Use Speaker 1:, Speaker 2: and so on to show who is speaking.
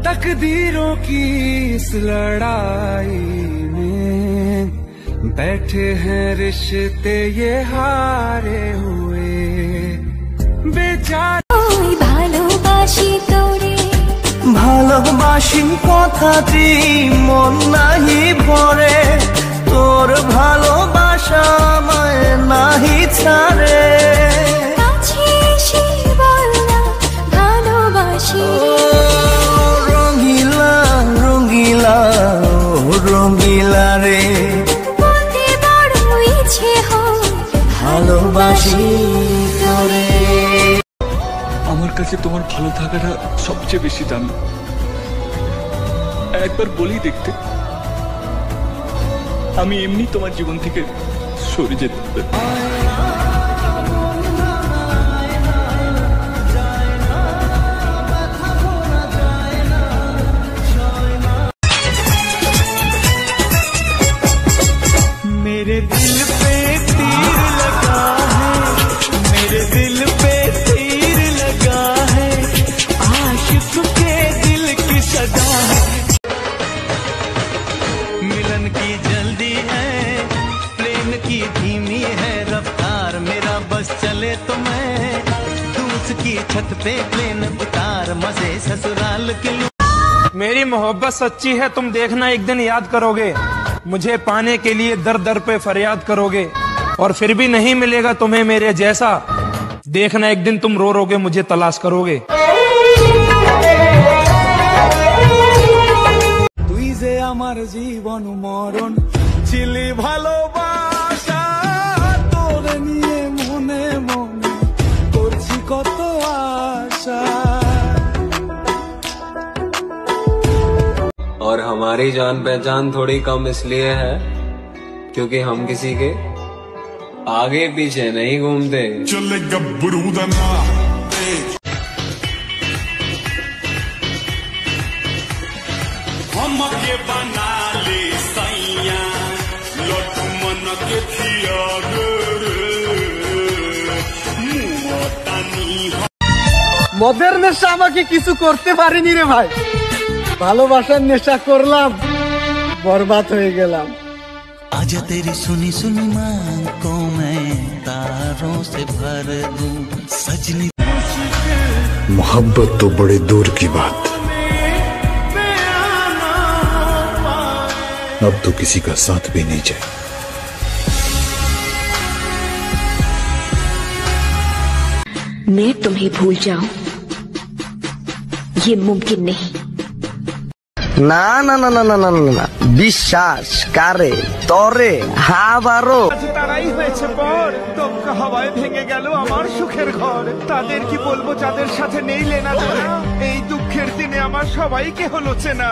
Speaker 1: तकदीरों की इस लड़ाई में बैठे हैं रिश्ते ये हारे हुए बेचारे। ভালোবাসি তোরে ভালোবাসি কথাটি মন নাহি ভরে তোর ভালোবাসা আমায় নাহি ছাড়ে। রঙিলা রঙিলা রঙিলা রে ভালোবাসি তোরে।
Speaker 2: আমার কাছে তোমার ভালো থাকাটা সবচেয়ে বেশি দামি। একবার বলি দেখতে, আমি এমনি তোমার জীবন থেকে সরে যেতে পারি।
Speaker 1: मेरे दिल पे तीर लगा है, मेरे दिल पे तीर लगा है, आशिक के दिल की सदा है। मिलन की जल्दी है, प्रेम की धीमी है रफ्तार, मेरा बस चले तो मैं दूर की छत पे प्लेन उतार, मजे ससुराल के।
Speaker 3: मेरी मोहब्बत सच्ची है, तुम देखना एक दिन याद करोगे। मुझे पाने के लिए दर दर पे फरियाद करोगे और फिर भी नहीं मिलेगा तुम्हें मेरे जैसा। देखना एक दिन तुम रो रोगे मुझे तलाश करोगे।
Speaker 1: তুই যে আমার জীবন মরণ ছিলি ভালোবাসা, তোর নিয়ে মনে মনে করছি কত আশা।
Speaker 4: और हमारी जान पहचान थोड़ी कम इसलिए है क्योंकि हम किसी के आगे पीछे नहीं घूमते।
Speaker 5: चले गब्बरू दना हम के बना ले सैया लड्डू मन के थिया
Speaker 1: মদের নেশা আমাকে কিছু করতে পারেনি রে ভাই, ভালোবাসার নেশা করলাম, বরবাদ হয়ে গেলাম। आज तेरी सुनी सुनी मांग को मैं तारों से भर दूं सजनी।
Speaker 6: मोहब्बत तो बड़े दूर की बात, अब तो किसी का साथ भी नहीं चाहिए।
Speaker 7: मैं तुम्हें भूल जाऊं ये मुमकिन नहीं।
Speaker 1: না না না না না না না বিশ্বাস কারে তরে হাবারো তারাই হয়েছে পর দমকা হাওয়ায় ভেঙে গেল আমার সুখের ঘর। তাদের কি বলবো যাদের সাথে নেই লেনা দেনা, এই দুঃখের দিনে আমার সবাইকে হলো চেনা।